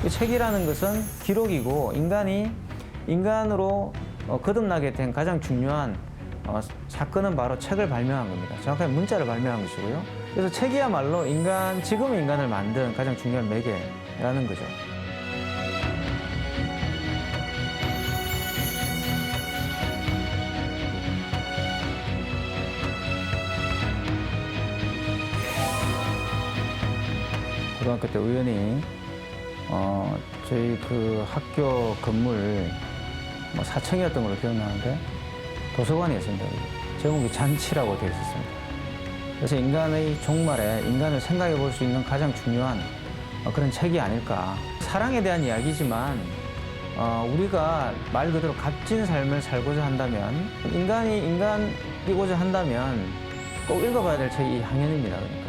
이 책이라는 것은 기록이고 인간이 인간으로 거듭나게 된 가장 중요한 사건은 바로 책을 발명한 겁니다. 정확하게 문자를 발명한 것이고요. 그래서 책이야말로 지금의 인간을 만든 가장 중요한 매개라는 거죠. 고등학교 때 우연히 저희 그 학교 건물 4층이었던 걸로 기억나는데 도서관이었습니다. 제목이 잔치라고 되어 있었습니다. 그래서 인간의 종말에 인간을 생각해 볼 수 있는 가장 중요한 그런 책이 아닐까. 사랑에 대한 이야기지만 우리가 말 그대로 값진 삶을 살고자 한다면 인간이 인간이고자 한다면 꼭 읽어봐야 될 책이 이 항연입니다. 그러니까.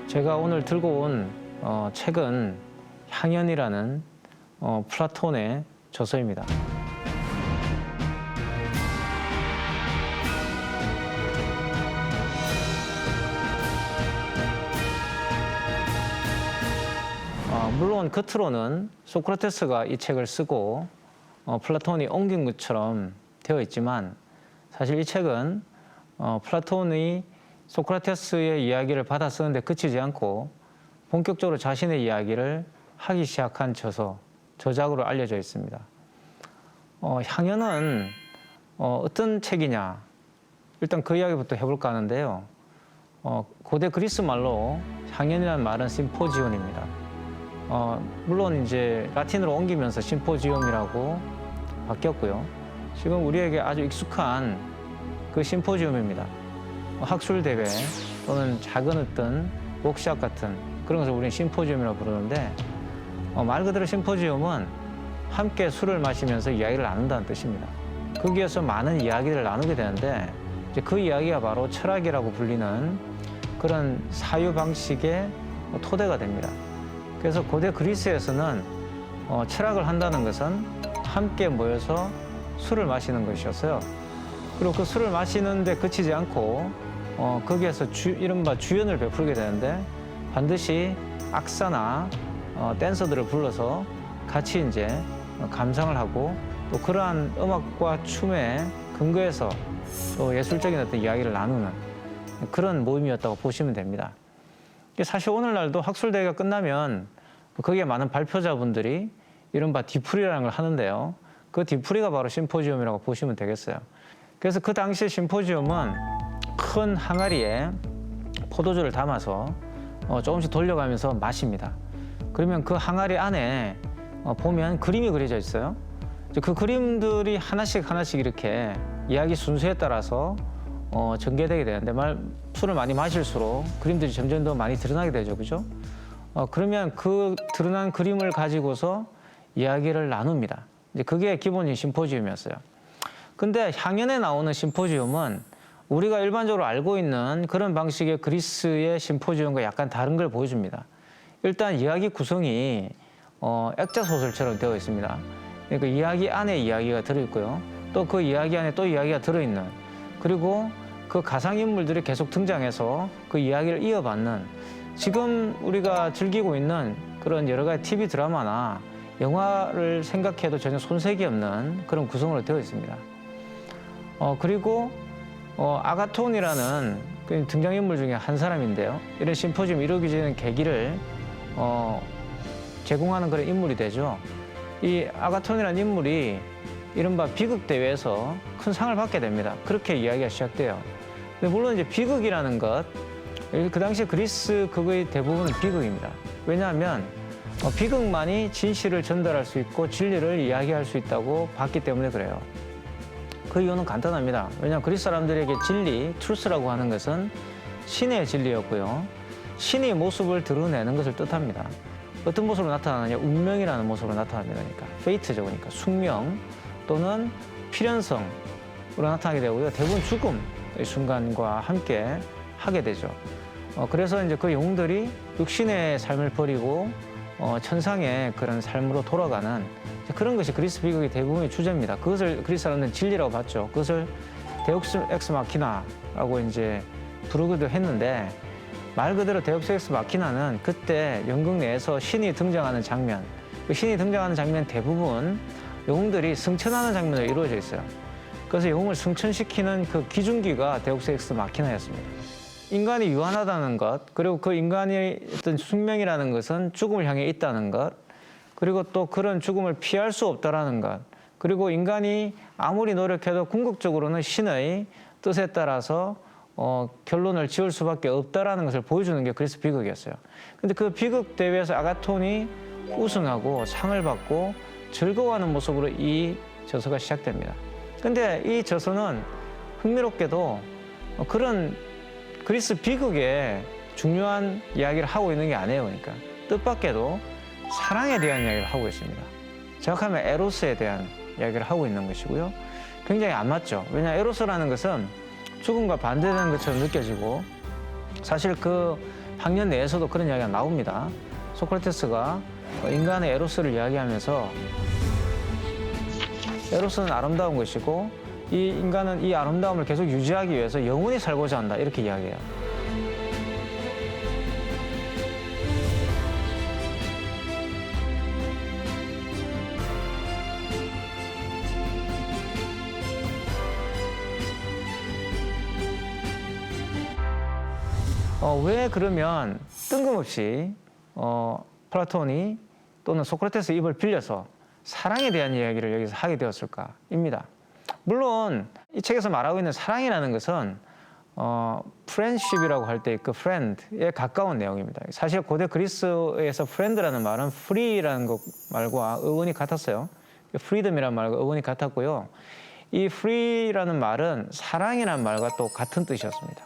제가 오늘 들고 온 책은 향연이라는 플라톤의 저서입니다. 물론 겉으로는 소크라테스가 이 책을 쓰고 플라톤이 옮긴 것처럼 되어 있지만 사실 이 책은 플라톤이 소크라테스의 이야기를 받아 쓰는데 그치지 않고 본격적으로 자신의 이야기를 하기 시작한 저작으로 알려져 있습니다. 향연은 어떤 책이냐? 일단 그 이야기부터 해볼까 하는데요. 고대 그리스 말로 향연이라는 말은 심포지온입니다. 물론 이제 라틴어로 옮기면서 심포지움이라고 바뀌었고요. 지금 우리에게 아주 익숙한 그 심포지움입니다. 학술대회 또는 작은 어떤 워크숍 같은 그런 것을 우리는 심포지움이라고 부르는데 말 그대로 심포지움은 함께 술을 마시면서 이야기를 나눈다는 뜻입니다. 거기에서 많은 이야기를 나누게 되는데 이제 그 이야기가 바로 철학이라고 불리는 그런 사유 방식의 토대가 됩니다. 그래서 고대 그리스에서는 철학을 한다는 것은 함께 모여서 술을 마시는 것이었어요. 그리고 그 술을 마시는데 그치지 않고 거기에서 이른바 주연을 베풀게 되는데 반드시 악사나 댄서들을 불러서 같이 이제 감상을 하고 또 그러한 음악과 춤에 근거해서 또 예술적인 어떤 이야기를 나누는 그런 모임이었다고 보시면 됩니다. 사실 오늘날도 학술대회가 끝나면 거기에 많은 발표자분들이 이른바 뒤풀이라는 걸 하는데요. 그 뒤풀이가 바로 심포지움이라고 보시면 되겠어요. 그래서 그 당시의 심포지움은 큰 항아리에 포도주를 담아서 조금씩 돌려가면서 마십니다. 그러면 그 항아리 안에 보면 그림이 그려져 있어요. 그 그림들이 하나씩 이렇게 이야기 순서에 따라서 전개되게 되는데 술을 많이 마실수록 그림들이 점점 더 많이 드러나게 되죠, 그죠? 그러면 그 드러난 그림을 가지고서 이야기를 나눕니다. 이제 그게 기본인 심포지움이었어요. 근데 향연에 나오는 심포지움은 우리가 일반적으로 알고 있는 그런 방식의 그리스의 심포지움과 약간 다른 걸 보여줍니다. 일단 이야기 구성이 액자 소설처럼 되어 있습니다. 그러니까 이야기 안에 이야기가 들어있고요. 또 그 이야기 안에 또 이야기가 들어있는, 그리고 그 가상인물들이 계속 등장해서 그 이야기를 이어받는, 지금 우리가 즐기고 있는 그런 여러 가지 TV 드라마나 영화를 생각해도 전혀 손색이 없는 그런 구성으로 되어 있습니다. 그리고 아가톤이라는 그 등장인물 중에 한 사람인데요. 이런 심포지움 이루어지게 되는 계기를 제공하는 그런 인물이 되죠. 이 아가톤이라는 인물이 이른바 비극대회에서 큰 상을 받게 됩니다. 그렇게 이야기가 시작돼요. 근데 물론 이제 비극이라는 것, 그 당시 그리스 극의 대부분은 비극입니다. 왜냐하면 비극만이 진실을 전달할 수 있고 진리를 이야기할 수 있다고 봤기 때문에 그래요. 그 이유는 간단합니다. 왜냐하면 그리스 사람들에게 진리, 트루스라고 하는 것은 신의 진리였고요. 신의 모습을 드러내는 것을 뜻합니다. 어떤 모습으로 나타나느냐? 운명이라는 모습으로 나타납니다. 그러니까 페이트죠. 그러니까 숙명 또는 필연성으로 나타나게 되고요. 대부분 죽음의 순간과 함께 하게 되죠. 그래서 이제 그 영웅들이 육신의 삶을 버리고 천상의 그런 삶으로 돌아가는 그런 것이 그리스 비극의 대부분의 주제입니다. 그것을 그리스 사람들은 진리라고 봤죠. 그것을 데우스 엑스 마키나라고 이제 부르기도 했는데, 말 그대로 데우스 엑스 마키나는 그때 연극 내에서 신이 등장하는 장면, 그 신이 등장하는 장면 대부분 영웅들이 승천하는 장면으로 이루어져 있어요. 그래서 영웅을 승천시키는 그 기준기가 데우스 엑스 마키나였습니다. 인간이 유한하다는 것, 그리고 그 인간의 어떤 숙명이라는 것은 죽음을 향해 있다는 것, 그리고 또 그런 죽음을 피할 수 없다라는 것, 그리고 인간이 아무리 노력해도 궁극적으로는 신의 뜻에 따라서 결론을 지을 수밖에 없다라는 것을 보여주는 게 그리스 비극이었어요. 근데 그 비극 대회에서 아가톤이 우승하고 상을 받고 즐거워하는 모습으로 이 저서가 시작됩니다. 근데 이 저서는 흥미롭게도 그런 그리스 비극의 중요한 이야기를 하고 있는 게 아니에요. 그러니까 뜻밖에도 사랑에 대한 이야기를 하고 있습니다. 정확하면 에로스에 대한 이야기를 하고 있는 것이고요. 굉장히 안 맞죠. 왜냐하면 에로스라는 것은 죽음과 반대되는 것처럼 느껴지고, 사실 그 학년 내에서도 그런 이야기가 나옵니다. 소크라테스가 인간의 에로스를 이야기하면서 에로스는 아름다운 것이고 이 인간은 이 아름다움을 계속 유지하기 위해서 영원히 살고자 한다, 이렇게 이야기해요. 왜 그러면 뜬금없이 플라톤이 또는 소크라테스 입을 빌려서 사랑에 대한 이야기를 여기서 하게 되었을까입니다. 물론 이 책에서 말하고 있는 사랑이라는 것은 프렌십이라고 할 때 그 프렌드에 가까운 내용입니다. 사실 고대 그리스에서 프렌드라는 말은 프리라는 것 말과 어원이 같았어요. 프리덤이라는 말과 어원이 같았고요. 이 프리라는 말은 사랑이라는 말과 또 같은 뜻이었습니다.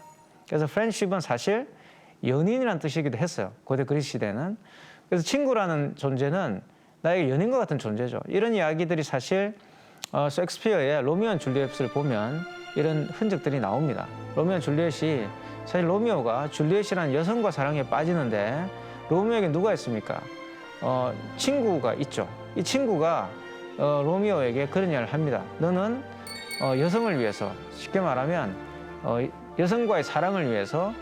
그래서 프렌십은 사실 연인이라는 뜻이기도 했어요. 고대 그리스 시대는. 그래서 친구라는 존재는 나에게 연인과 같은 존재죠. 이런 이야기들이 사실 셰익스피어의 로미오 앤 줄리엣을 보면 이런 흔적들이 나옵니다. 로미오 앤 줄리엣이 사실 로미오가 줄리엣이라는 여성과 사랑에 빠지는데 로미오에게 누가 있습니까? 친구가 있죠. 이 친구가 로미오에게 그런 이야기를 합니다. 너는 여성을 위해서, 쉽게 말하면 여성과의 사랑을 위해서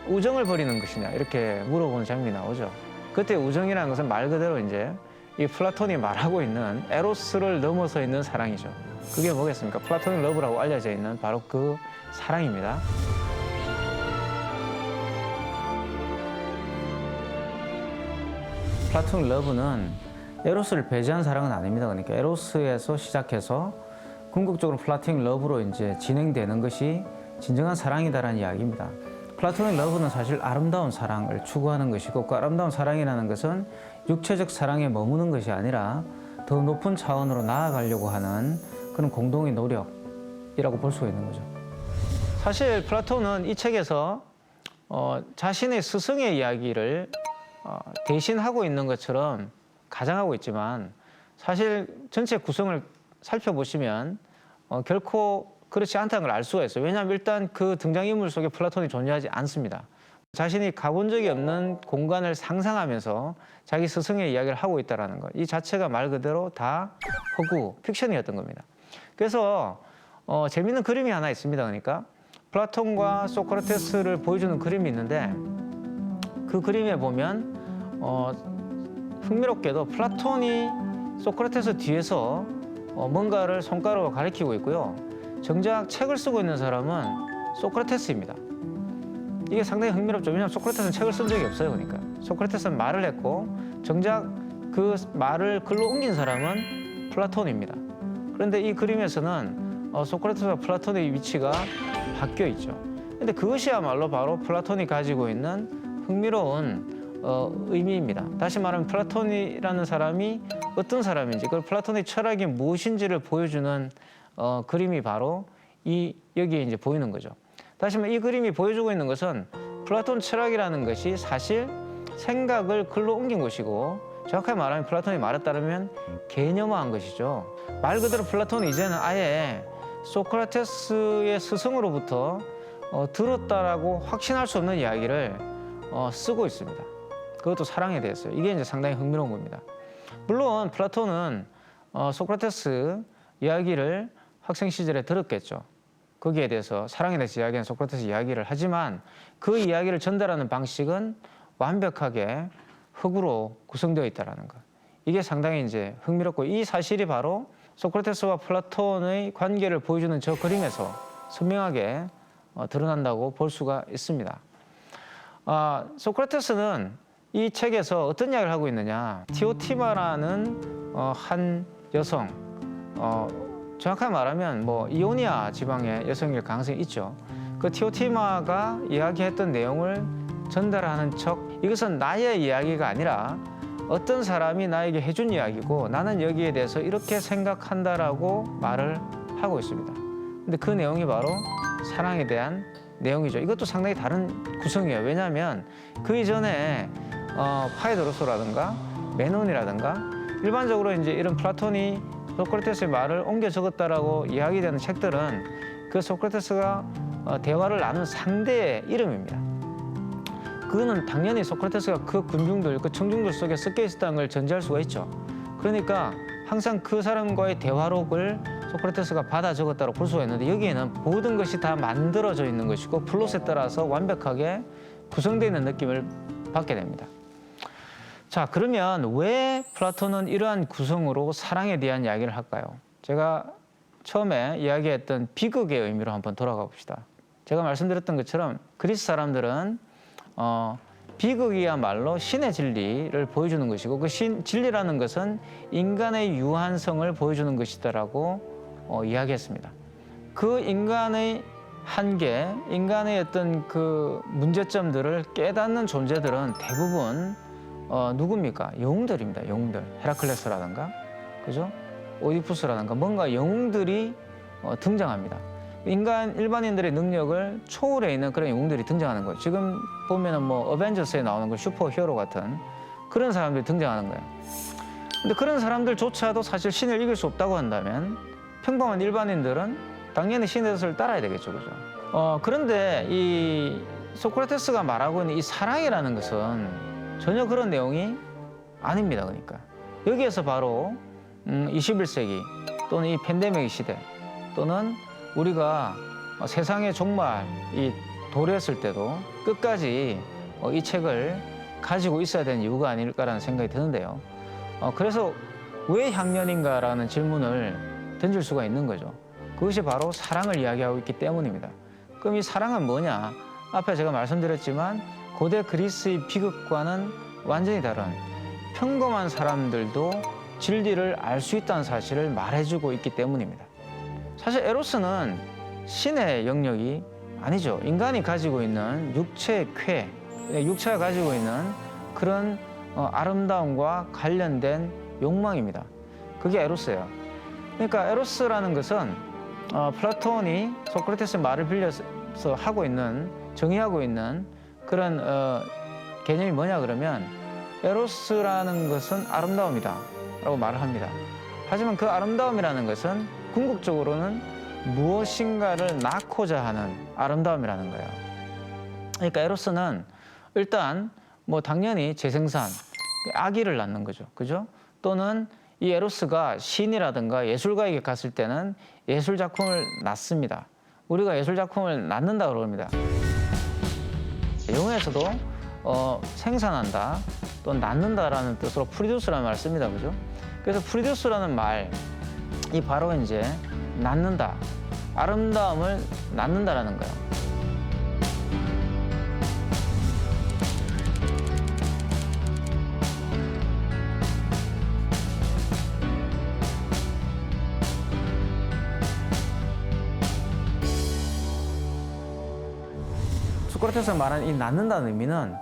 우정을 버리는 것이냐, 이렇게 물어보는 장면이 나오죠. 그때 우정이라는 것은 말 그대로 이제 이 플라톤이 말하고 있는 에로스를 넘어서 있는 사랑이죠. 그게 뭐겠습니까? 플라토닉 러브라고 알려져 있는 바로 그 사랑입니다. 플라토닉 러브는 에로스를 배제한 사랑은 아닙니다. 그러니까 에로스에서 시작해서 궁극적으로 플라토닉 러브로 이제 진행되는 것이 진정한 사랑이다라는 이야기입니다. 플라토닉 러브는 사실 아름다운 사랑을 추구하는 것이고, 그 아름다운 사랑이라는 것은 육체적 사랑에 머무는 것이 아니라 더 높은 차원으로 나아가려고 하는 그런 공동의 노력이라고 볼 수가 있는 거죠. 사실 플라톤은 이 책에서 자신의 스승의 이야기를 대신하고 있는 것처럼 가정하고 있지만, 사실 전체 구성을 살펴보시면 결코 그렇지 않다는 걸 알 수가 있어요. 왜냐하면 일단 그 등장인물 속에 플라톤이 존재하지 않습니다. 자신이 가본 적이 없는 공간을 상상하면서 자기 스승의 이야기를 하고 있다는 것, 이 자체가 말 그대로 다 허구, 픽션이었던 겁니다. 그래서 재미있는 그림이 하나 있습니다. 그러니까 플라톤과 소크라테스를 보여주는 그림이 있는데, 그 그림에 보면 흥미롭게도 플라톤이 소크라테스 뒤에서 뭔가를 손가락으로 가리키고 있고요. 정작 책을 쓰고 있는 사람은 소크라테스입니다. 이게 상당히 흥미롭죠. 왜냐하면 소크라테스는 책을 쓴 적이 없어요. 그러니까 소크라테스는 말을 했고 정작 그 말을 글로 옮긴 사람은 플라톤입니다. 그런데 이 그림에서는 소크라테스와 플라톤의 위치가 바뀌어 있죠. 근데 그것이야말로 바로 플라톤이 가지고 있는 흥미로운 의미입니다. 다시 말하면 플라톤이라는 사람이 어떤 사람인지, 그 플라톤의 철학이 무엇인지를 보여주는 그림이 바로 여기에 이제 보이는 거죠. 다시 말해 이 그림이 보여주고 있는 것은 플라톤 철학이라는 것이 사실 생각을 글로 옮긴 것이고, 정확하게 말하면 플라톤이 말에 따르면 개념화한 것이죠. 말 그대로 플라톤은 이제는 아예 소크라테스의 스승으로부터 들었다라고 확신할 수 없는 이야기를 쓰고 있습니다. 그것도 사랑에 대해서요. 이게 이제 상당히 흥미로운 겁니다. 물론 플라톤은 소크라테스 이야기를 학생 시절에 들었겠죠. 거기에 대해서 사랑에 대해서 이야기한 소크라테스 이야기를 하지만 그 이야기를 전달하는 방식은 완벽하게 흙으로 구성되어 있다는 것. 이게 상당히 이제 흥미롭고 이 사실이 바로 소크라테스와 플라톤의 관계를 보여주는 저 그림에서 선명하게 드러난다고 볼 수가 있습니다. 소크라테스는 이 책에서 어떤 이야기를 하고 있느냐. 티오티마라는 한 여성, 정확하게 말하면 뭐 이오니아 지방의 여성일 가능성이 있죠. 그 티오티마가 이야기했던 내용을 전달하는 척, 이것은 나의 이야기가 아니라 어떤 사람이 나에게 해준 이야기고 나는 여기에 대해서 이렇게 생각한다라고 말을 하고 있습니다. 근데 그 내용이 바로 사랑에 대한 내용이죠. 이것도 상당히 다른 구성이에요. 왜냐하면 그 이전에 파이드로소라든가 메논이라든가 일반적으로 이제 이런 플라톤이 소크라테스의 말을 옮겨 적었다라고 이야기되는 책들은 그 소크라테스가 대화를 나눈 상대의 이름입니다. 그거는 당연히 소크라테스가 그 군중들, 그 청중들 속에 섞여 있었다는 걸 전제할 수가 있죠. 그러니까 항상 그 사람과의 대화록을 소크라테스가 받아 적었다고 볼 수가 있는데 여기에는 모든 것이 다 만들어져 있는 것이고 플롯에 따라서 완벽하게 구성되어 있는 느낌을 받게 됩니다. 자, 그러면 왜 플라톤은 이러한 구성으로 사랑에 대한 이야기를 할까요? 제가 처음에 이야기했던 비극의 의미로 한번 돌아가 봅시다. 제가 말씀드렸던 것처럼 그리스 사람들은 비극이야말로 신의 진리를 보여주는 것이고 그 진리라는 것은 인간의 유한성을 보여주는 것이다라고 이야기했습니다. 그 인간의 한계, 인간의 어떤 그 문제점들을 깨닫는 존재들은 대부분 누굽니까? 영웅들입니다. 영웅들. 헤라클레스라든가, 그죠? 오디푸스라든가 뭔가 영웅들이 등장합니다. 일반인들의 능력을 초월해 있는 그런 영웅들이 등장하는 거예요. 지금 보면은 뭐 어벤져스에 나오는 그 슈퍼히어로 같은 그런 사람들이 등장하는 거예요. 근데 그런 사람들조차도 사실 신을 이길 수 없다고 한다면 평범한 일반인들은 당연히 신의 뜻을 따라야 되겠죠, 그죠? 그런데 이 소크라테스가 말하고 있는 이 사랑이라는 것은 전혀 그런 내용이 아닙니다. 그러니까 여기에서 바로 21세기 또는 이 팬데믹 시대 또는 우리가 세상의 종말이 도래했을 때도 끝까지 이 책을 가지고 있어야 되는 이유가 아닐까라는 생각이 드는데요. 그래서 왜 향년인가라는 질문을 던질 수가 있는 거죠. 그것이 바로 사랑을 이야기하고 있기 때문입니다. 그럼 이 사랑은 뭐냐? 앞에 제가 말씀드렸지만 고대 그리스의 비극과는 완전히 다른 평범한 사람들도 진리를 알 수 있다는 사실을 말해주고 있기 때문입니다. 사실 에로스는 신의 영역이 아니죠. 인간이 가지고 있는 육체의 쾌, 육체가 가지고 있는 그런 아름다움과 관련된 욕망입니다. 그게 에로스예요. 그러니까 에로스라는 것은 플라톤이 소크라테스의 말을 빌려서 하고 있는, 정의하고 있는 그런 개념이 뭐냐 그러면 에로스라는 것은 아름다움이다 라고 말을 합니다. 하지만 그 아름다움이라는 것은 궁극적으로는 무엇인가를 낳고자 하는 아름다움이라는 거예요. 그러니까 에로스는 일단 뭐 당연히 재생산, 아기를 낳는 거죠. 그죠? 또는 이 에로스가 신이라든가 예술가에게 갔을 때는 예술 작품을 낳습니다. 우리가 예술 작품을 낳는다 그럽니다. 영어에서도 생산한다 또 낳는다라는 뜻으로 프로듀스라는 말을 씁니다. 그죠? 그래서 프로듀스라는 말이 바로 이제 낳는다, 아름다움을 낳는다라는 거예요. 소크라테스가 말하는 이 낳는다는 의미는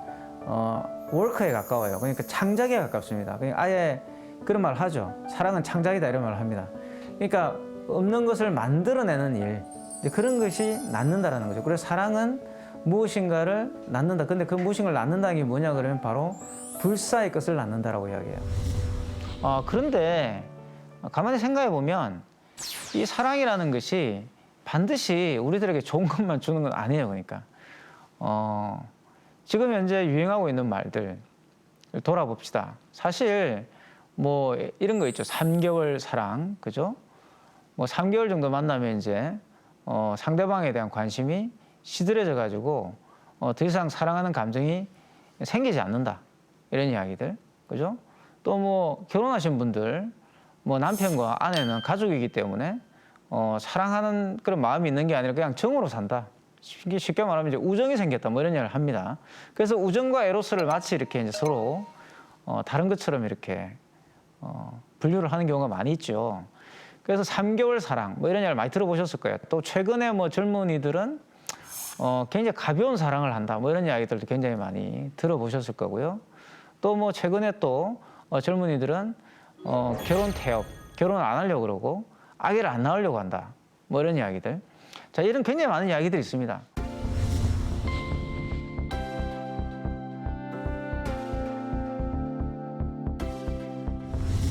워크에 가까워요. 그러니까 창작에 가깝습니다. 그러니까 아예 그런 말을 하죠. 사랑은 창작이다 이런 말을 합니다. 그러니까 없는 것을 만들어내는 일, 그런 것이 낳는다라는 거죠. 그래서 사랑은 무엇인가를 낳는다. 근데 그 무엇인가를 낳는다는 게 뭐냐 그러면 바로 불사의 것을 낳는다라고 이야기해요. 그런데 가만히 생각해 보면 이 사랑이라는 것이 반드시 우리들에게 좋은 것만 주는 건 아니에요. 그러니까 지금 현재 유행하고 있는 말들, 돌아봅시다. 사실 뭐 이런 거 있죠. 3개월 사랑, 그죠? 뭐 3개월 정도 만나면 이제 상대방에 대한 관심이 시들해져 가지고 더 이상 사랑하는 감정이 생기지 않는다. 이런 이야기들, 그죠? 또 뭐 결혼하신 분들, 뭐 남편과 아내는 가족이기 때문에 사랑하는 그런 마음이 있는 게 아니라 그냥 정으로 산다. 쉽게 말하면 이제 우정이 생겼다. 뭐 이런 이야기를 합니다. 그래서 우정과 에로스를 마치 이렇게 이제 서로 다른 것처럼 이렇게 분류를 하는 경우가 많이 있죠. 그래서 3개월 사랑 뭐 이런 이야기를 많이 들어보셨을 거예요. 또 최근에 뭐 젊은이들은 굉장히 가벼운 사랑을 한다. 뭐 이런 이야기들도 굉장히 많이 들어보셨을 거고요. 또 뭐 최근에 또 젊은이들은 결혼 태업, 결혼을 안 하려고 그러고 아기를 안 낳으려고 한다. 뭐 이런 이야기들. 자, 이런 굉장히 많은 이야기들이 있습니다.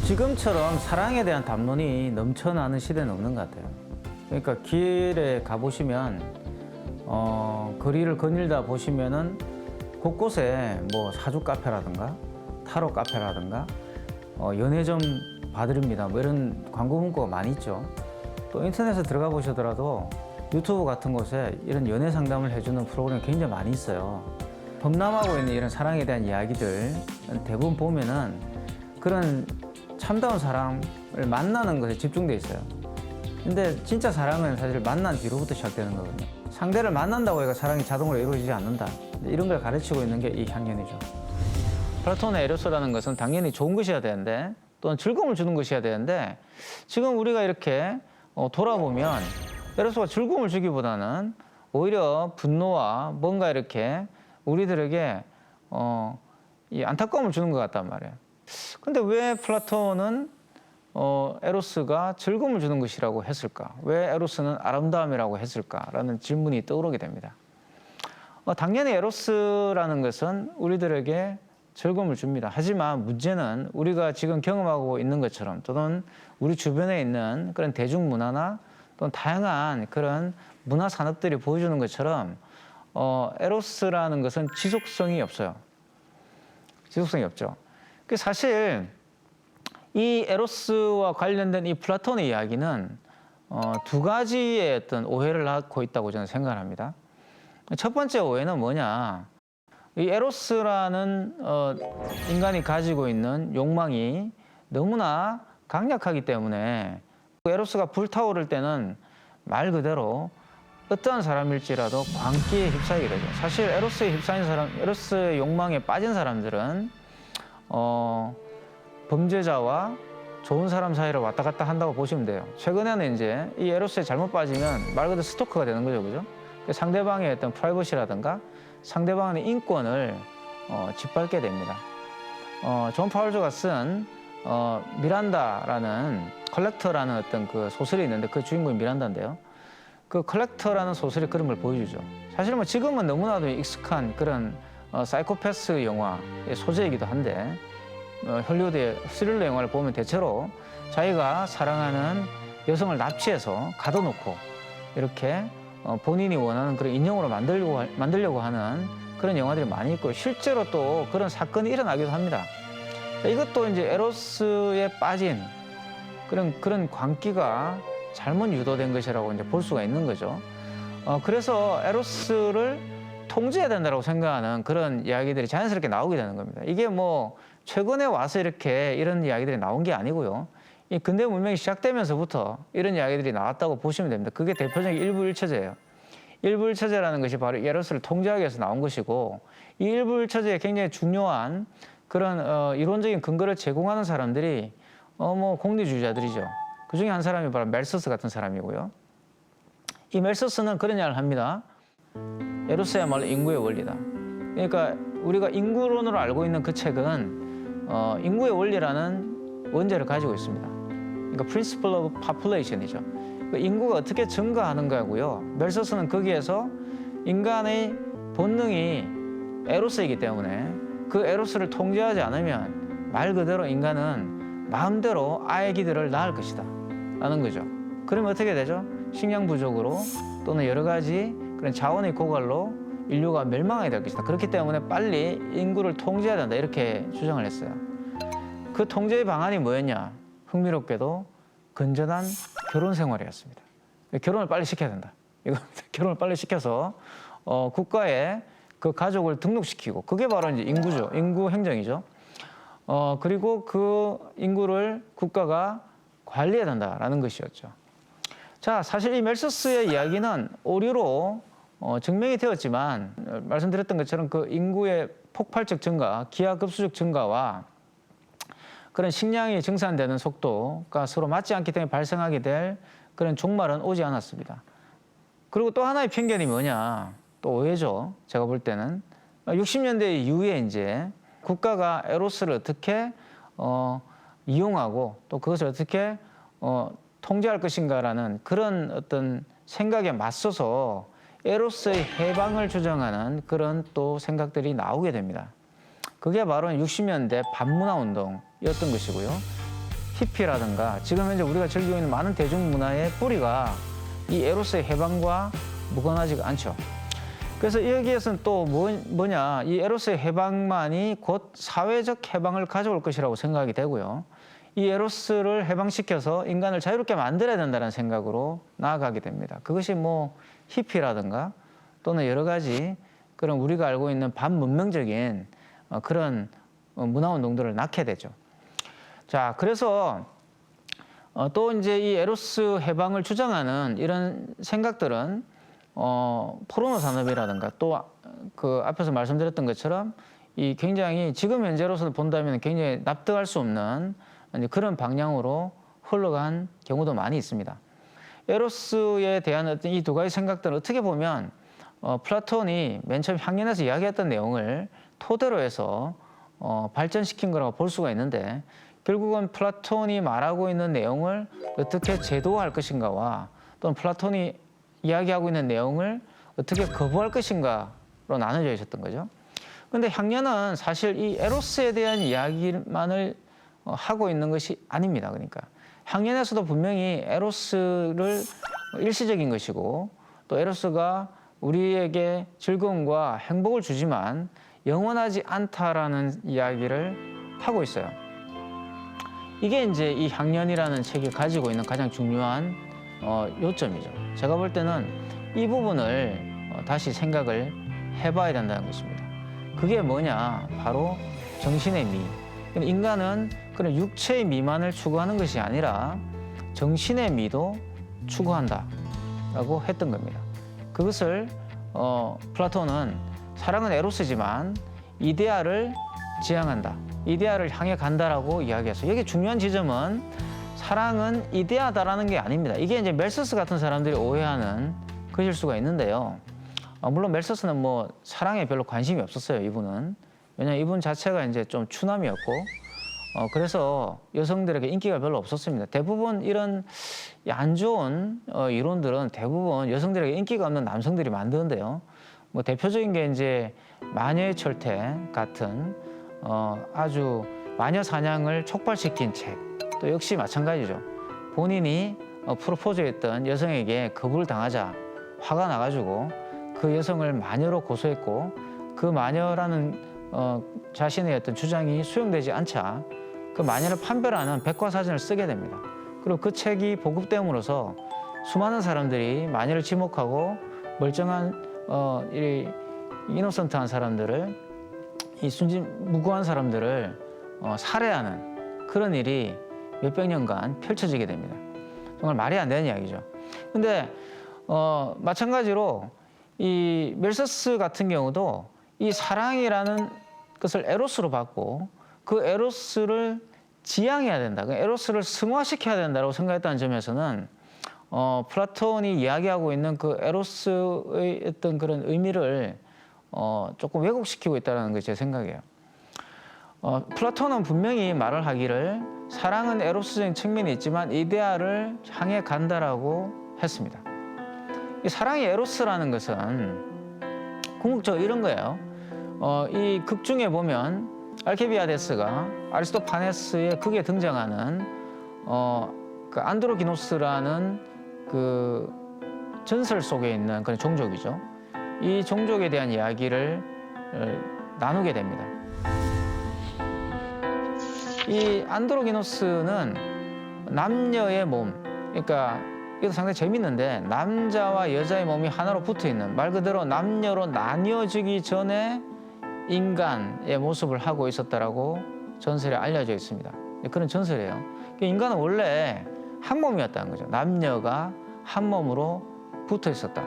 지금처럼 사랑에 대한 담론이 넘쳐나는 시대는 없는 것 같아요. 그러니까 길에 가보시면 거리를 거닐다 보시면은 곳곳에 뭐 사주 카페라든가 타로 카페라든가 연애 좀 봐드립니다. 뭐 이런 광고 문구가 많이 있죠. 또 인터넷에 들어가 보시더라도 유튜브 같은 곳에 이런 연애 상담을 해주는 프로그램이 굉장히 많이 있어요. 범람하고 있는 이런 사랑에 대한 이야기들 대부분 보면은 그런 참다운 사람을 만나는 것에 집중돼 있어요. 근데 진짜 사랑은 사실 만난 뒤로부터 시작되는 거거든요. 상대를 만난다고 해서 사랑이 자동으로 이루어지지 않는다. 이런 걸 가르치고 있는 게 이 향연이죠. 플라톤의 에로스라는 것은 당연히 좋은 것이어야 되는데 또는 즐거움을 주는 것이어야 되는데 지금 우리가 이렇게 돌아보면 에로스가 즐거움을 주기보다는 오히려 분노와 뭔가 이렇게 우리들에게 이 안타까움을 주는 것 같단 말이에요. 근데 왜 플라톤은 에로스가 즐거움을 주는 것이라고 했을까? 왜 에로스는 아름다움이라고 했을까라는 질문이 떠오르게 됩니다. 당연히 에로스라는 것은 우리들에게 즐거움을 줍니다. 하지만 문제는 우리가 지금 경험하고 있는 것처럼 또는 우리 주변에 있는 그런 대중문화나 또는 다양한 그런 문화 산업들이 보여주는 것처럼 에로스라는 것은 지속성이 없어요. 지속성이 없죠. 사실 이 에로스와 관련된 이 플라톤의 이야기는 두 가지의 어떤 오해를 낳고 있다고 저는 생각을 합니다. 첫 번째 오해는 뭐냐? 이 에로스라는 인간이 가지고 있는 욕망이 너무나 강력하기 때문에 에로스가 불타오를 때는 말 그대로 어떠한 사람일지라도 광기에 휩싸이게 되죠. 사실 에로스에 휩싸인 사람, 에로스의 욕망에 빠진 사람들은 범죄자와 좋은 사람 사이를 왔다 갔다 한다고 보시면 돼요. 최근에는 이제 이 에로스에 잘못 빠지면 말 그대로 스토커가 되는 거죠, 그죠? 상대방의 어떤 프라이버시라든가 상대방의 인권을 짓밟게 됩니다. 존 파울조가 쓴 미란다라는 컬렉터라는 어떤 그 소설이 있는데 그 주인공이 미란다인데요. 그 컬렉터라는 소설이 그런 걸 보여주죠. 사실 뭐 지금은 너무나도 익숙한 그런 사이코패스 영화의 소재이기도 한데 헐리우드의 스릴러 영화를 보면 대체로 자기가 사랑하는 여성을 납치해서 가둬놓고 이렇게 본인이 원하는 그런 인형으로 만들려고 하는 그런 영화들이 많이 있고 실제로 또 그런 사건이 일어나기도 합니다. 이것도 이제 에로스에 빠진 그런 광기가 잘못 유도된 것이라고 이제 볼 수가 있는 거죠. 그래서 에로스를 통제해야 된다고 생각하는 그런 이야기들이 자연스럽게 나오게 되는 겁니다. 이게 뭐 최근에 와서 이렇게 이런 이야기들이 나온 게 아니고요. 이 근대 문명이 시작되면서부터 이런 이야기들이 나왔다고 보시면 됩니다. 그게 대표적인 일부일처제예요. 일부일처제라는 것이 바로 에로스를 통제하기 위해서 나온 것이고 이 일부일처제에 굉장히 중요한 그런 이론적인 근거를 제공하는 사람들이 뭐 공리주의자들이죠. 그 중에 한 사람이 바로 멜서스 같은 사람이고요. 이 멜서스는 그런 이야기를 합니다. 에로스야말로 인구의 원리다. 그러니까 우리가 인구론으로 알고 있는 그 책은 인구의 원리라는 원제를 가지고 있습니다. 그러니까 Principle of Population이죠. 인구가 어떻게 증가하는가고요. 멜서스는 거기에서 인간의 본능이 에로스이기 때문에 그 에로스를 통제하지 않으면 말 그대로 인간은 마음대로 아기들을 낳을 것이다 라는 거죠. 그러면 어떻게 되죠? 식량 부족으로 또는 여러 가지 그런 자원의 고갈로 인류가 멸망하게 될 것이다. 그렇기 때문에 빨리 인구를 통제해야 된다. 이렇게 주장을 했어요. 그 통제의 방안이 뭐였냐? 흥미롭게도 건전한 결혼 생활이었습니다. 결혼을 빨리 시켜야 된다. 이거 결혼을 빨리 시켜서 국가에 그 가족을 등록시키고, 그게 바로 이제 인구죠. 인구 행정이죠. 그리고 그 인구를 국가가 관리해야 된다라는 것이었죠. 자, 사실 이 멜서스의 이야기는 오류로 증명이 되었지만, 말씀드렸던 것처럼 그 인구의 폭발적 증가, 기하급수적 증가와 그런 식량이 증산되는 속도가 서로 맞지 않기 때문에 발생하게 될 그런 종말은 오지 않았습니다. 그리고 또 하나의 편견이 뭐냐, 또 오해죠. 제가 볼 때는 60년대 이후에 이제 국가가 에로스를 어떻게 이용하고 또 그것을 어떻게 통제할 것인가라는 그런 어떤 생각에 맞서서 에로스의 해방을 주장하는 그런 또 생각들이 나오게 됩니다. 그게 바로 60년대 반문화 운동이었던 것이고요. 히피라든가 지금 현재 우리가 즐기고 있는 많은 대중문화의 뿌리가 이 에로스의 해방과 무관하지가 않죠. 그래서 여기에서는 또 뭐냐, 이 에로스의 해방만이 곧 사회적 해방을 가져올 것이라고 생각이 되고요. 이 에로스를 해방시켜서 인간을 자유롭게 만들어야 된다는 생각으로 나아가게 됩니다. 그것이 뭐 히피라든가 또는 여러 가지 그런 우리가 알고 있는 반문명적인 그런 문화운동들을 낳게 되죠. 자, 그래서 또 이제 이 에로스 해방을 주장하는 이런 생각들은 포르노 산업이라든가 또 그 앞에서 말씀드렸던 것처럼 이 굉장히 지금 현재로서 본다면 굉장히 납득할 수 없는 그런 방향으로 흘러간 경우도 많이 있습니다. 에로스에 대한 어떤 이 두 가지 생각들은 어떻게 보면 플라톤이 맨 처음 향연에서 이야기했던 내용을 토대로 해서 발전시킨 거라고 볼 수가 있는데, 결국은 플라톤이 말하고 있는 내용을 어떻게 제도화할 것인가와 또는 플라톤이 이야기하고 있는 내용을 어떻게 거부할 것인가로 나눠져 있었던 거죠. 그런데 향연은 사실 이 에로스에 대한 이야기만을 하고 있는 것이 아닙니다. 그러니까 향연에서도 분명히 에로스를 일시적인 것이고 또 에로스가 우리에게 즐거움과 행복을 주지만 영원하지 않다라는 이야기를 하고 있어요. 이게 이제 이 향연이라는 책이 가지고 있는 가장 중요한 요점이죠. 제가 볼 때는 이 부분을 다시 생각을 해봐야 된다는 것입니다. 그게 뭐냐? 바로 정신의 미. 인간은 그런 육체의 미만을 추구하는 것이 아니라 정신의 미도 추구한다라고 했던 겁니다. 그것을 플라톤은 사랑은 에로스지만 이데아를 지향한다, 이데아를 향해 간다라고 이야기했어요. 여기 중요한 지점은 사랑은 이데아다라는 게 아닙니다. 이게 이제 멜서스 같은 사람들이 오해하는 것일 수가 있는데요. 물론 멜서스는 뭐 사랑에 별로 관심이 없었어요. 이분은. 왜냐하면 이분 자체가 이제 좀 추남이었고 그래서 여성들에게 인기가 별로 없었습니다. 대부분 이런 안 좋은 이론들은 대부분 여성들에게 인기가 없는 남성들이 만드는데요. 뭐 대표적인 게 이제 마녀의 철퇴 같은 아주 마녀 사냥을 촉발시킨 책. 또 역시 마찬가지죠. 본인이 프로포즈했던 여성에게 거부를 당하자 화가 나가지고 그 여성을 마녀로 고소했고 그 마녀라는 자신의 어떤 주장이 수용되지 않자 그 마녀를 판별하는 백과사전을 쓰게 됩니다. 그리고 그 책이 보급됨으로써 수많은 사람들이 마녀를 지목하고 멀쩡한 이 이노선트한 사람들을, 이 무고한 사람들을 살해하는 그런 일이 몇백 년간 펼쳐지게 됩니다. 정말 말이 안 되는 이야기죠. 근데 마찬가지로 이 멜서스 같은 경우도 이 사랑이라는 것을 에로스로 받고 그 에로스를 지향해야 된다, 그 에로스를 승화시켜야 된다고 생각했다는 점에서는 플라톤이 이야기하고 있는 그 에로스의 어떤 그런 의미를 조금 왜곡시키고 있다는 게 제 생각이에요. 플라톤은 분명히 말을 하기를 사랑은 에로스적인 측면이 있지만 이데아를 향해 간다라고 했습니다. 이 사랑이 에로스라는 것은 궁극적으로 이런 거예요. 이 극 중에 보면 알케비아데스가 아리스토파네스의 극에 등장하는 그 안드로기노스라는 그 전설 속에 있는 그런 종족이죠. 이 종족에 대한 이야기를 나누게 됩니다. 이 안드로기노스는 남녀의 몸, 그러니까 이것도 상당히 재밌는데 남자와 여자의 몸이 하나로 붙어있는, 말 그대로 남녀로 나뉘어지기 전에 인간의 모습을 하고 있었다라고 전설에 알려져 있습니다. 그런 전설이에요. 인간은 원래 한 몸이었다는 거죠. 남녀가 한 몸으로 붙어 있었다.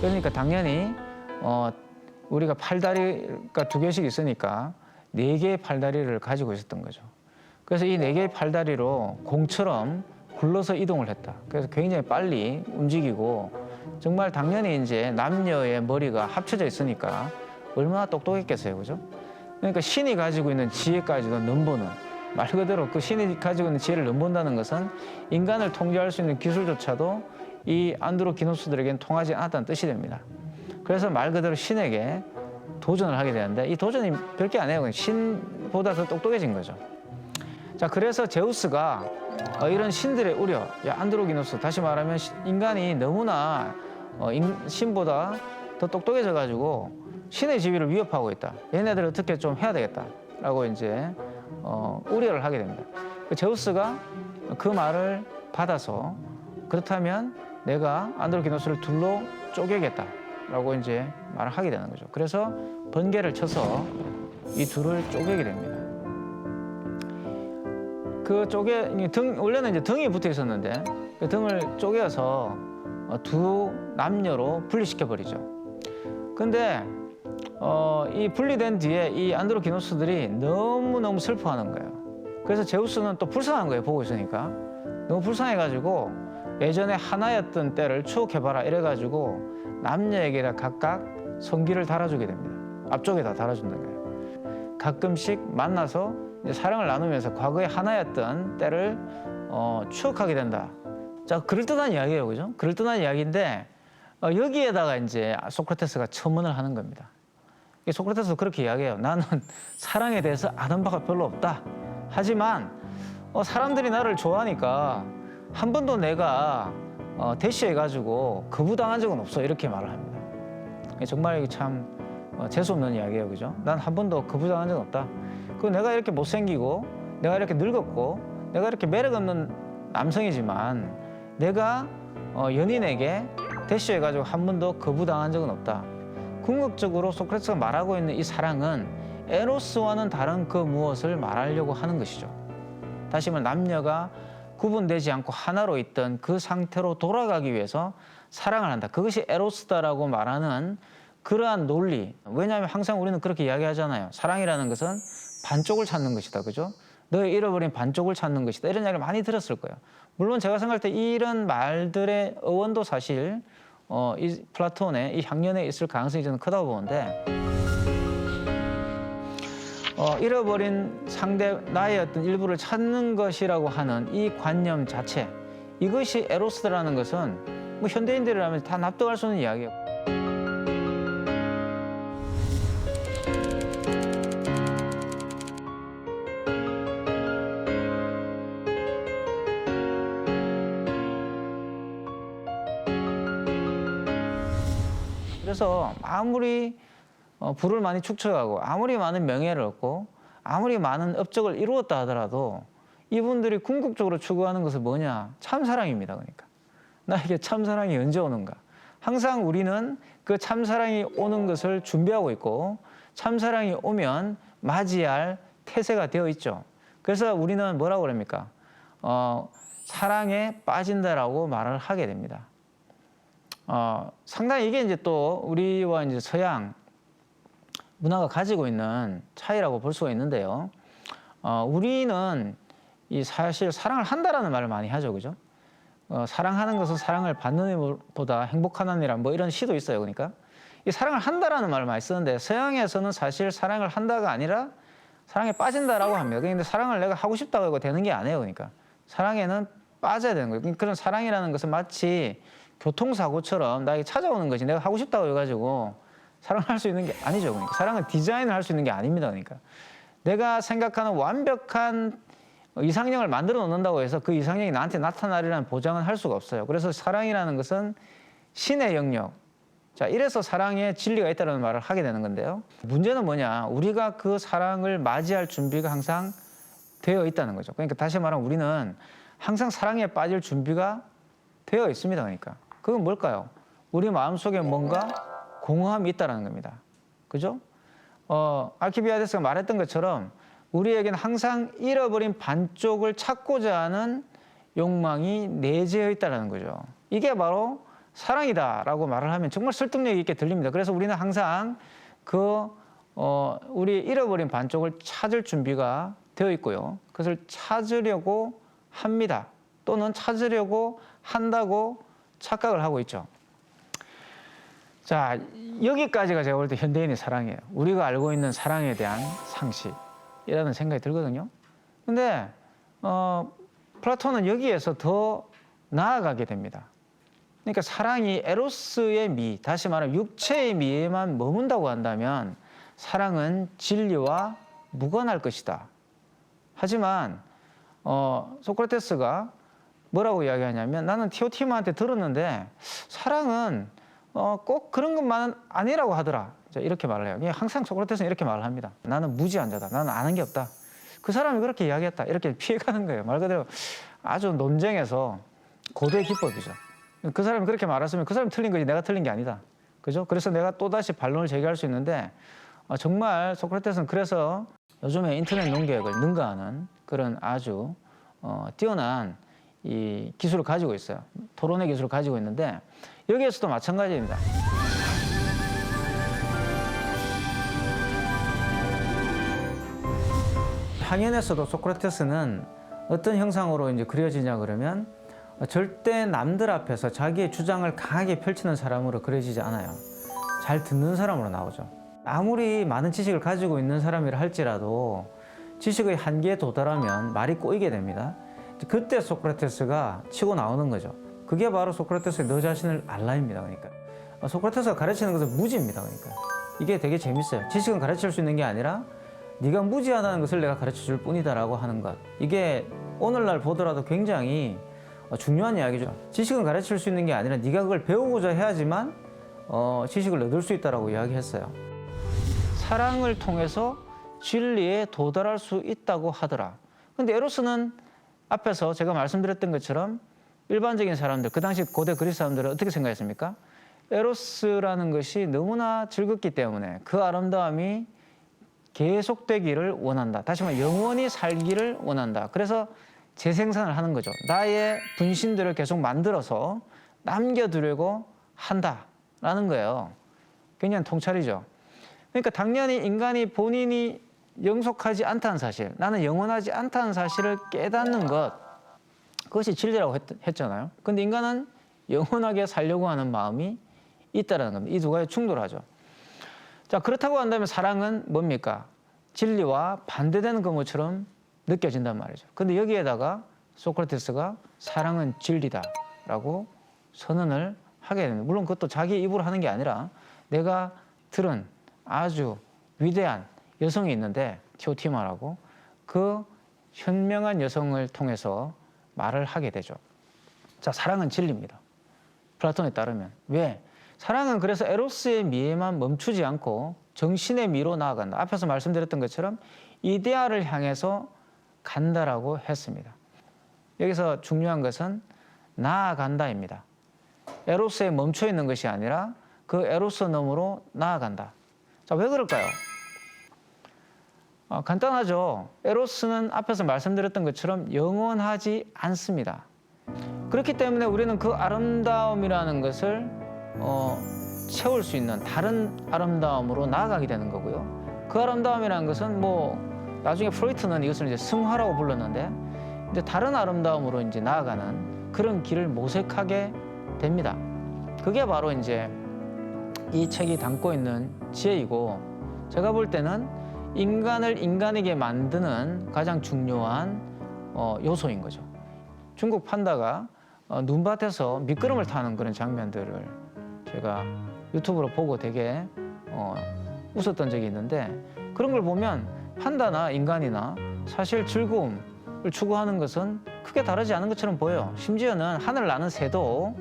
그러니까 당연히 우리가 팔다리가 2개씩 있으니까 4개의 팔다리를 가지고 있었던 거죠. 그래서 이 4개의 팔다리로 공처럼 굴러서 이동을 했다. 그래서 굉장히 빨리 움직이고, 정말 당연히 이제 남녀의 머리가 합쳐져 있으니까 얼마나 똑똑했겠어요, 그죠? 그러니까 신이 가지고 있는 지혜까지도 넘보는, 말 그대로 그 신이 가지고 있는 지혜를 넘본다는 것은 인간을 통제할 수 있는 기술조차도 이 안드로기노스들에게는 통하지 않았다는 뜻이 됩니다. 그래서 말 그대로 신에게 도전을 하게 되는데, 이 도전이 별게 아니에요. 신보다 더 똑똑해진 거죠. 자, 그래서 제우스가 이런 신들의 우려, 야, 안드로기노스, 다시 말하면 인간이 너무나 신보다 더 똑똑해져 가지고 신의 지위를 위협하고 있다. 얘네들을 어떻게 좀 해야 되겠다라고 이제 우려를 하게 됩니다. 제우스가 그 말을 받아서, 그렇다면 내가 안드로기노스를 둘로 쪼개겠다라고 이제 말을 하게 되는 거죠. 그래서 번개를 쳐서 이 둘을 쪼개게 됩니다. 그 원래는 이제 등이 붙어 있었는데 그 등을 쪼개서 두 남녀로 분리시켜 버리죠. 근데 이 분리된 뒤에 이 안드로기노스들이 너무너무 슬퍼하는 거예요. 그래서 제우스는 또 불쌍한 거예요, 보고 있으니까. 너무 불쌍해가지고 예전에 하나였던 때를 추억해봐라 이래가지고 남녀에게 각각 성기를 달아주게 됩니다. 앞쪽에다 달아준다는 거예요. 가끔씩 만나서 이제 사랑을 나누면서 과거의 하나였던 때를 추억하게 된다. 자, 그럴듯한 이야기예요, 그죠? 그럴듯한 이야기인데 여기에다가 이제 소크라테스가 첨언을 하는 겁니다. 소크라테스도 그렇게 이야기해요. 나는 사랑에 대해서 아는 바가 별로 없다. 하지만 사람들이 나를 좋아하니까 한 번도 내가 대시해가지고 거부당한 적은 없어. 이렇게 말을 합니다. 정말 참 재수없는 이야기예요, 그죠? 난 한 번도 거부당한 적은 없다. 그 내가 이렇게 못생기고 내가 이렇게 늙었고 내가 이렇게 매력 없는 남성이지만 내가 연인에게 대시해가지고 한 번도 거부당한 적은 없다. 궁극적으로 소크라테스가 말하고 있는 이 사랑은 에로스와는 다른 그 무엇을 말하려고 하는 것이죠. 다시 말해 남녀가 구분되지 않고 하나로 있던 그 상태로 돌아가기 위해서 사랑을 한다. 그것이 에로스다라고 말하는 그러한 논리. 왜냐하면 항상 우리는 그렇게 이야기하잖아요. 사랑이라는 것은 반쪽을 찾는 것이다. 그죠? 너의 잃어버린 반쪽을 찾는 것이다. 이런 이야기를 많이 들었을 거예요. 물론 제가 생각할 때 이런 말들의 어원도 사실 이 플라톤의 이 향연에 있을 가능성이 저는 크다고 보는데, 잃어버린 상대 나의 어떤 일부를 찾는 것이라고 하는 이 관념 자체, 이것이 에로스라는 것은 뭐 현대인들이라면 다 납득할 수 있는 이야기예요. 그래서 아무리 부를 많이 축적하고 아무리 많은 명예를 얻고 아무리 많은 업적을 이루었다 하더라도 이분들이 궁극적으로 추구하는 것은 뭐냐? 참사랑입니다. 그러니까 나에게 참사랑이 언제 오는가? 항상 우리는 그 참사랑이 오는 것을 준비하고 있고 참사랑이 오면 맞이할 태세가 되어 있죠. 그래서 우리는 뭐라고 그럽니까? 사랑에 빠진다라고 말을 하게 됩니다. 상당히 이게 이제 또 우리와 이제 서양 문화가 가지고 있는 차이라고 볼 수가 있는데요. 우리는 이 사실 사랑을 한다라는 말을 많이 하죠, 그죠? 사랑하는 것은 사랑을 받는 것보다 행복하느니라 뭐 이런 시도 있어요. 그러니까 이 사랑을 한다라는 말을 많이 쓰는데 서양에서는 사실 사랑을 한다가 아니라 사랑에 빠진다라고 합니다. 그런데 사랑을 내가 하고 싶다고 하고 되는 게 아니에요. 그러니까 사랑에는 빠져야 되는 거예요. 그런 사랑이라는 것은 마치 교통사고처럼 나에게 찾아오는 것이 내가 하고 싶다고 해가지고 사랑을 할 수 있는 게 아니죠. 그러니까 사랑은 디자인을 할 수 있는 게 아닙니다. 그러니까 내가 생각하는 완벽한 이상형을 만들어 놓는다고 해서 그 이상형이 나한테 나타나리라는 보장은 할 수가 없어요. 그래서 사랑이라는 것은 신의 영역. 자, 이래서 사랑에 진리가 있다는 말을 하게 되는 건데요. 문제는 뭐냐? 우리가 그 사랑을 맞이할 준비가 항상 되어 있다는 거죠. 그러니까 다시 말하면 우리는 항상 사랑에 빠질 준비가 되어 있습니다. 그러니까 그건 뭘까요? 우리 마음속에 뭔가 공허함이 있다는 겁니다. 그죠? 알키비아데스가 말했던 것처럼 우리에게는 항상 잃어버린 반쪽을 찾고자 하는 욕망이 내재해 있다는 거죠. 이게 바로 사랑이다라고 말을 하면 정말 설득력 있게 들립니다. 그래서 우리는 항상 우리 잃어버린 반쪽을 찾을 준비가 되어 있고요. 그것을 찾으려고 합니다. 또는 찾으려고 한다고 착각을 하고 있죠. 자, 여기까지가 제가 볼 때 현대인의 사랑이에요. 우리가 알고 있는 사랑에 대한 상식이라는 생각이 들거든요. 근데 플라톤은 여기에서 더 나아가게 됩니다. 그러니까 사랑이 에로스의 미, 다시 말하면 육체의 미에만 머문다고 한다면 사랑은 진리와 무관할 것이다. 하지만 소크라테스가 뭐라고 이야기하냐면 나는 티오티모한테 들었는데 사랑은 꼭 그런 것만은 아니라고 하더라. 이렇게 말을 해요. 항상 소크라테스는 이렇게 말을 합니다. 나는 무지한자다. 나는 아는 게 없다. 그 사람이 그렇게 이야기했다. 이렇게 피해가는 거예요. 말 그대로 아주 논쟁에서 고도의 기법이죠. 그 사람이 그렇게 말했으면 그 사람이 틀린 거지 내가 틀린 게 아니다. 그죠? 그래서 내가 또다시 반론을 제기할 수 있는데 정말 소크라테스는 그래서 요즘에 인터넷 논객을 능가하는 그런 아주 뛰어난 이 기술을 가지고 있어요. 토론의 기술을 가지고 있는데 여기에서도 마찬가지입니다. 항연에서도 소크라테스는 어떤 형상으로 이제 그려지냐 그러면 절대 남들 앞에서 자기의 주장을 강하게 펼치는 사람으로 그려지지 않아요. 잘 듣는 사람으로 나오죠. 아무리 많은 지식을 가지고 있는 사람이라 할지라도 지식의 한계에 도달하면 말이 꼬이게 됩니다. 그때 소크라테스가 치고 나오는 거죠. 그게 바로 소크라테스의 너 자신을 알라입니다. 그러니까 소크라테스가 가르치는 것은 무지입니다. 그러니까 이게 되게 재밌어요. 지식은 가르칠 수 있는 게 아니라 네가 무지하다는 것을 내가 가르쳐 줄 뿐이다라고 하는 것. 이게 오늘날 보더라도 굉장히 중요한 이야기죠. 지식은 가르칠 수 있는 게 아니라 네가 그걸 배우고자 해야지만 지식을 얻을 수 있다라고 이야기했어요. 사랑을 통해서 진리에 도달할 수 있다고 하더라. 근데 에로스는 앞에서 제가 말씀드렸던 것처럼 일반적인 사람들, 그 당시 고대 그리스 사람들은 어떻게 생각했습니까? 에로스라는 것이 너무나 즐겁기 때문에 그 아름다움이 계속되기를 원한다. 다시 말해 영원히 살기를 원한다. 그래서 재생산을 하는 거죠. 나의 분신들을 계속 만들어서 남겨두려고 한다라는 거예요. 굉장히 통찰이죠. 그러니까 당연히 인간이 본인이 영속하지 않다는 사실, 나는 영원하지 않다는 사실을 깨닫는 것, 그것이 진리라고 했잖아요. 근데 인간은 영원하게 살려고 하는 마음이 있다는 겁니다. 이 두 가지 충돌하죠. 자, 그렇다고 한다면 사랑은 뭡니까? 진리와 반대되는 것처럼 느껴진단 말이죠. 근데 여기에다가 소크라테스가 사랑은 진리다라고 선언을 하게 됩니다. 물론 그것도 자기 입으로 하는 게 아니라 내가 들은 아주 위대한 여성이 있는데 티오티모라고 그 현명한 여성을 통해서 말을 하게 되죠. 자, 사랑은 진리입니다. 플라톤에 따르면. 왜? 사랑은 그래서 에로스의 미에만 멈추지 않고 정신의 미로 나아간다. 앞에서 말씀드렸던 것처럼 이데아를 향해서 간다라고 했습니다. 여기서 중요한 것은 나아간다입니다. 에로스에 멈춰 있는 것이 아니라 그 에로스 너머로 나아간다. 자, 왜 그럴까요? 간단하죠. 에로스는 앞에서 말씀드렸던 것처럼 영원하지 않습니다. 그렇기 때문에 우리는 그 아름다움이라는 것을 채울 수 있는 다른 아름다움으로 나아가게 되는 거고요. 그 아름다움이라는 것은 나중에 프로이트는 이것을 이제 승화라고 불렀는데 이제 다른 아름다움으로 이제 나아가는 그런 길을 모색하게 됩니다. 그게 바로 이제 이 책이 담고 있는 지혜이고, 제가 볼 때는 인간을 인간에게 만드는 가장 중요한 요소인 거죠. 중국 판다가 눈밭에서 미끄럼을 타는 그런 장면들을 제가 유튜브로 보고 되게 웃었던 적이 있는데, 그런 걸 보면 판다나 인간이나 사실 즐거움을 추구하는 것은 크게 다르지 않은 것처럼 보여요. 심지어는 하늘 나는 새도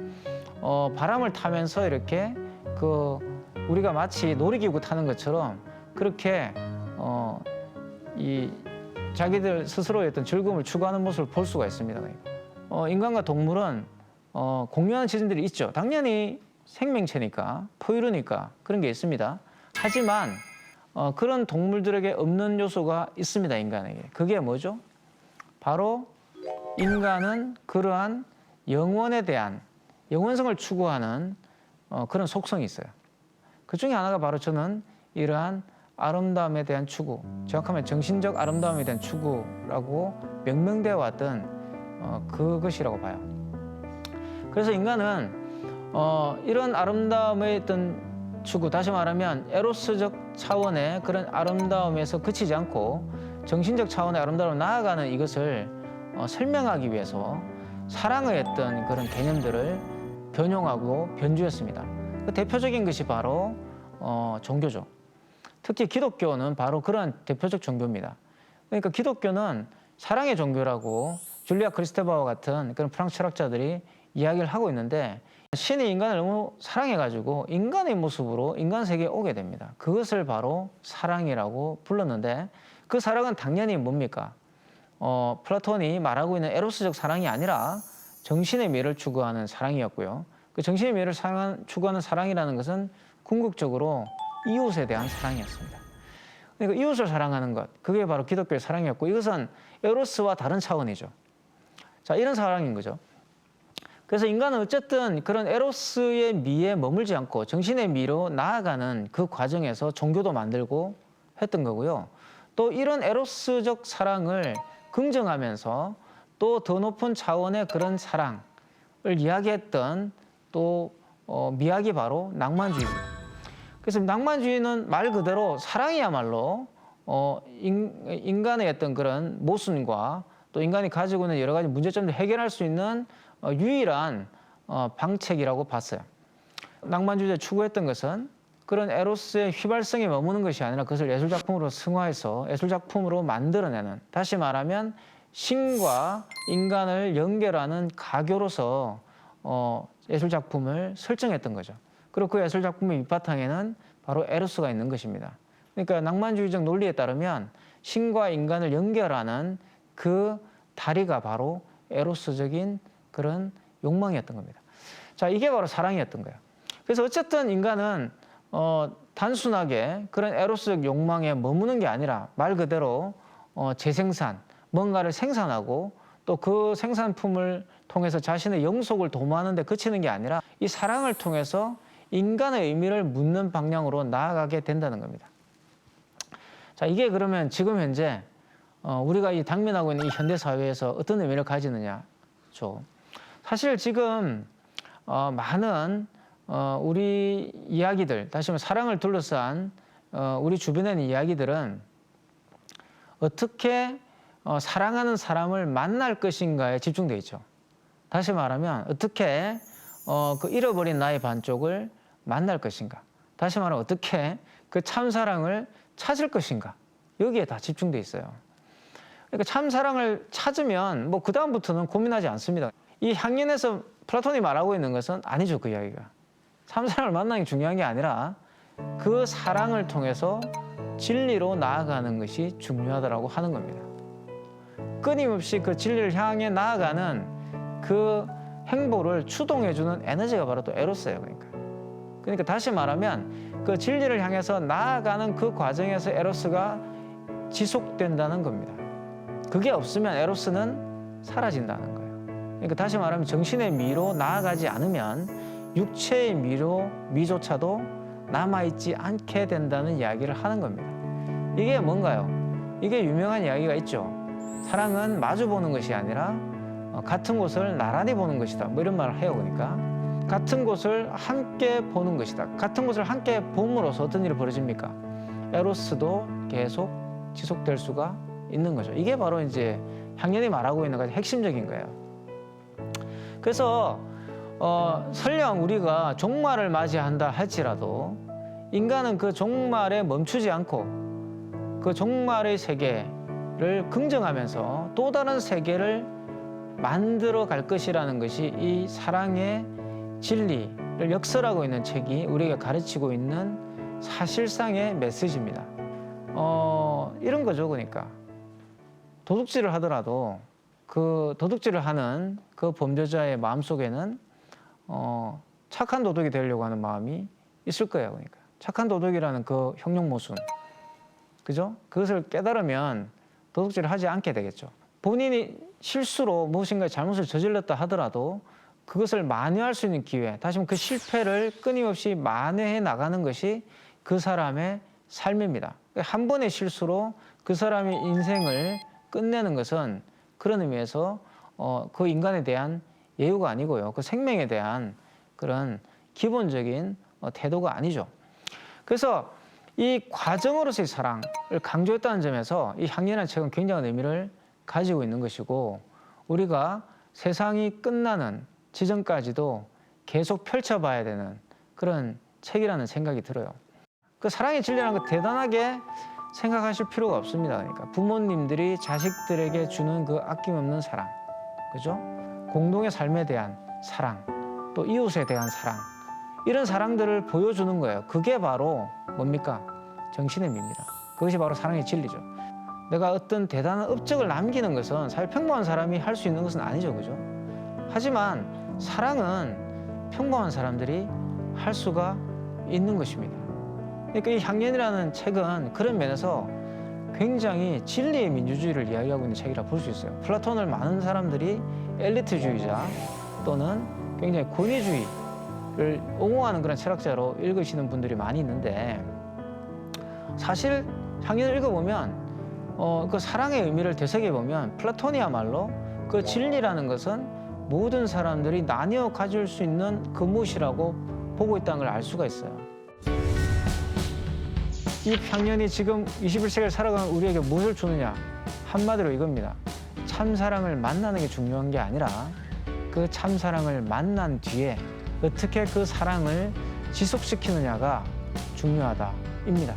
바람을 타면서 이렇게 우리가 마치 놀이기구 타는 것처럼 그렇게 이 자기들 스스로의 어떤 즐거움을 추구하는 모습을 볼 수가 있습니다. 인간과 동물은 공유하는 지점들이 있죠. 당연히 생명체니까, 포유류니까 그런 게 있습니다. 하지만 그런 동물들에게 없는 요소가 있습니다, 인간에게. 그게 뭐죠? 바로 인간은 그러한 영원에 대한, 영원성을 추구하는 그런 속성이 있어요. 그 중에 하나가 바로 저는 이러한 아름다움에 대한 추구, 정확하면 정신적 아름다움에 대한 추구라고 명명되어 왔던 그것이라고 봐요. 그래서 인간은 이런 아름다움의 어떤 추구, 다시 말하면 에로스적 차원의 그런 아름다움에서 그치지 않고 정신적 차원의 아름다움으로 나아가는 이것을 설명하기 위해서 사랑의 어떤 그런 개념들을 변용하고 변주했습니다. 그 대표적인 것이 바로 종교죠. 특히 기독교는 바로 그런 대표적 종교입니다. 그러니까 기독교는 사랑의 종교라고 줄리아 크리스테바와 같은 그런 프랑스 철학자들이 이야기를 하고 있는데, 신이 인간을 너무 사랑해가지고 인간의 모습으로 인간 세계에 오게 됩니다. 그것을 바로 사랑이라고 불렀는데, 그 사랑은 당연히 뭡니까? 플라톤이 말하고 있는 에로스적 사랑이 아니라 정신의 미를 추구하는 사랑이었고요. 그 정신의 미를 추구하는 사랑이라는 것은 궁극적으로 이웃에 대한 사랑이었습니다. 그러니까 이웃을 사랑하는 것, 그게 바로 기독교의 사랑이었고, 이것은 에로스와 다른 차원이죠. 자, 이런 사랑인 거죠. 그래서 인간은 어쨌든 그런 에로스의 미에 머물지 않고 정신의 미로 나아가는 그 과정에서 종교도 만들고 했던 거고요. 또 이런 에로스적 사랑을 긍정하면서 또 더 높은 차원의 그런 사랑을 이야기했던 또 미학이 바로 낭만주의입니다. 그래서 낭만주의는 말 그대로 사랑이야말로 인간의 어떤 그런 모순과 또 인간이 가지고 있는 여러 가지 문제점을 해결할 수 있는 유일한 방책이라고 봤어요. 낭만주의가 추구했던 것은 그런 에로스의 휘발성에 머무는 것이 아니라 그것을 예술작품으로 승화해서 예술작품으로 만들어내는, 다시 말하면 신과 인간을 연결하는 가교로서 예술작품을 설정했던 거죠. 그리고 그 예술작품의 밑바탕에는 바로 에로스가 있는 것입니다. 그러니까 낭만주의적 논리에 따르면 신과 인간을 연결하는 그 다리가 바로 에로스적인 그런 욕망이었던 겁니다. 자, 이게 바로 사랑이었던 거예요. 그래서 어쨌든 인간은 단순하게 그런 에로스적 욕망에 머무는 게 아니라 말 그대로 재생산, 뭔가를 생산하고 또 그 생산품을 통해서 자신의 영속을 도모하는 데 그치는 게 아니라 이 사랑을 통해서 인간의 의미를 묻는 방향으로 나아가게 된다는 겁니다. 자, 이게 그러면 지금 현재 우리가 이 당면하고 있는 이 현대 사회에서 어떤 의미를 가지느냐죠. 사실 지금 많은 우리 이야기들, 다시 말해 사랑을 둘러싼 우리 주변에 있는 이야기들은 어떻게 사랑하는 사람을 만날 것인가에 집중되어 있죠. 다시 말하면 어떻게 그 잃어버린 나의 반쪽을 만날 것인가, 다시 말하면 어떻게 그 참사랑을 찾을 것인가, 여기에 다 집중되어 있어요. 그러니까 참사랑을 찾으면 뭐 그 다음부터는 고민하지 않습니다. 이 향연에서 플라톤이 말하고 있는 것은 아니죠. 그 이야기가 참사랑을 만나는 게 중요한 게 아니라 그 사랑을 통해서 진리로 나아가는 것이 중요하다고 하는 겁니다. 끊임없이 그 진리를 향해 나아가는 그 행보를 추동해주는 에너지가 바로 또 에로스예요. 그러니까 다시 말하면 그 진리를 향해서 나아가는 그 과정에서 에로스가 지속된다는 겁니다. 그게 없으면 에로스는 사라진다는 거예요. 그러니까 다시 말하면 정신의 미로 나아가지 않으면 육체의 미조차도 남아있지 않게 된다는 이야기를 하는 겁니다. 이게 뭔가요? 이게 유명한 이야기가 있죠. 사랑은 마주 보는 것이 아니라 같은 곳을 나란히 보는 것이다, 뭐 이런 말을 해요. 그러니까 같은 곳을 함께 보는 것이다. 같은 곳을 함께 봄으로써 어떤 일이 벌어집니까? 에로스도 계속 지속될 수가 있는 거죠. 이게 바로 이제 향연이 말하고 있는 가장 핵심적인 거예요. 그래서 설령 우리가 종말을 맞이한다 할지라도 인간은 그 종말에 멈추지 않고 그 종말의 세계를 긍정하면서 또 다른 세계를 만들어 갈 것이라는 것이 이 사랑의 진리를 역설하고 있는 책이 우리에게 가르치고 있는 사실상의 메시지입니다. 이런 거죠. 그러니까 도둑질을 하더라도 그 도둑질을 하는 그 범죄자의 마음속에는 착한 도둑이 되려고 하는 마음이 있을 거예요. 그러니까 착한 도둑이라는 그 형용 모순, 그죠? 그것을 깨달으면 도둑질을 하지 않게 되겠죠. 본인이 실수로 무엇인가 잘못을 저질렀다 하더라도 그것을 만회할 수 있는 기회, 다시 말하면 그 실패를 끊임없이 만회해 나가는 것이 그 사람의 삶입니다. 한 번의 실수로 그 사람의 인생을 끝내는 것은 그런 의미에서 그 인간에 대한 예우가 아니고요. 그 생명에 대한 그런 기본적인 태도가 아니죠. 그래서 이 과정으로서의 사랑을 강조했다는 점에서 이 향연이라는 책은 굉장한 의미를 가지고 있는 것이고 우리가 세상이 끝나는 지점까지도 계속 펼쳐봐야 되는 그런 책이라는 생각이 들어요. 그 사랑의 진리라는 거 대단하게 생각하실 필요가 없습니다. 그러니까 부모님들이 자식들에게 주는 그 아낌없는 사랑, 그죠? 공동의 삶에 대한 사랑, 또 이웃에 대한 사랑, 이런 사랑들을 보여주는 거예요. 그게 바로 뭡니까? 정신의 미입니다. 그것이 바로 사랑의 진리죠. 내가 어떤 대단한 업적을 남기는 것은 사실 평범한 사람이 할 수 있는 것은 아니죠, 그죠? 하지만 사랑은 평범한 사람들이 할 수가 있는 것입니다. 그러니까 이 향연이라는 책은 그런 면에서 굉장히 진리의 민주주의를 이야기하고 있는 책이라 볼 수 있어요. 플라톤을 많은 사람들이 엘리트주의자 또는 굉장히 권위주의를 옹호하는 그런 철학자로 읽으시는 분들이 많이 있는데 사실 향연을 읽어보면 그 사랑의 의미를 되새겨보면 플라톤이야말로 그 진리라는 것은 모든 사람들이 나뉘어 가질 수 있는 그 무엇이라고 보고 있다는 걸 알 수가 있어요. 이 향연이 지금 21세기를 살아가는 우리에게 무엇을 주느냐? 한마디로 이겁니다. 참사랑을 만나는 게 중요한 게 아니라 그 참사랑을 만난 뒤에 어떻게 그 사랑을 지속시키느냐가 중요하다입니다.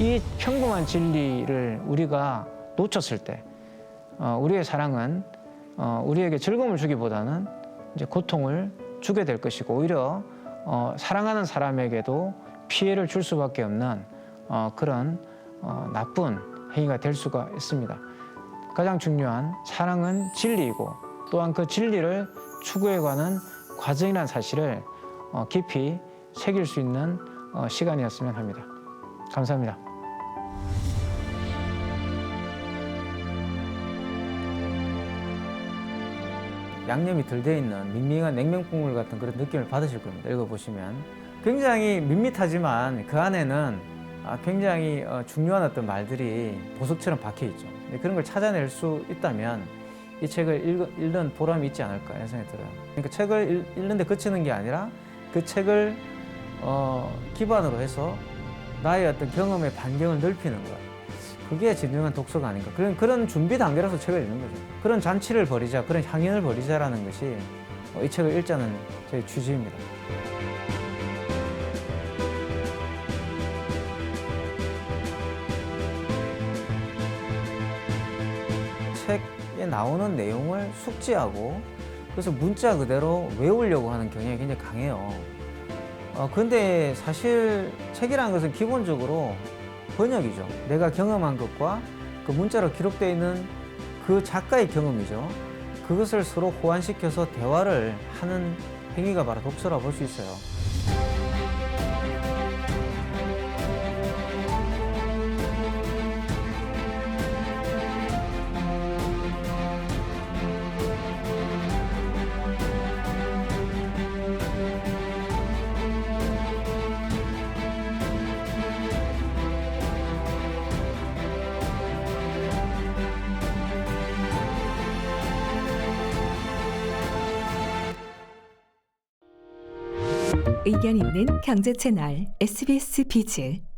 이 평범한 진리를 우리가 놓쳤을 때 우리의 사랑은 우리에게 즐거움을 주기보다는 이제 고통을 주게 될 것이고 오히려 사랑하는 사람에게도 피해를 줄 수밖에 없는 그런 나쁜 행위가 될 수가 있습니다. 가장 중요한 사랑은 진리이고 또한 그 진리를 추구해가는 과정이라는 사실을 깊이 새길 수 있는 시간이었으면 합니다. 감사합니다. 양념이 덜 돼 있는 밍밍한 냉면 국물 같은 그런 느낌을 받으실 겁니다. 읽어보시면 굉장히 밋밋하지만 그 안에는 굉장히 중요한 어떤 말들이 보석처럼 박혀 있죠. 그런 걸 찾아낼 수 있다면 이 책을 읽는 보람이 있지 않을까 이런 생각이 들어요. 그러니까 책을 읽는데 그치는 게 아니라 그 책을 기반으로 해서 나의 어떤 경험의 반경을 넓히는 것. 그게 진정한 독서가 아닌가. 그런 준비 단계라서 책을 읽는 거죠. 그런 잔치를 벌이자, 그런 향연을 벌이자라는 것이 이 책을 읽자는 제 취지입니다. 책에 나오는 내용을 숙지하고 그래서 문자 그대로 외우려고 하는 경향이 굉장히 강해요. 근데 사실 책이라는 것은 기본적으로 번역이죠. 내가 경험한 것과 그 문자로 기록되어 있는 그 작가의 경험이죠. 그것을 서로 호환시켜서 대화를 하는 행위가 바로 독서라고 볼 수 있어요. 의견 있는 경제 채널 SBS 비즈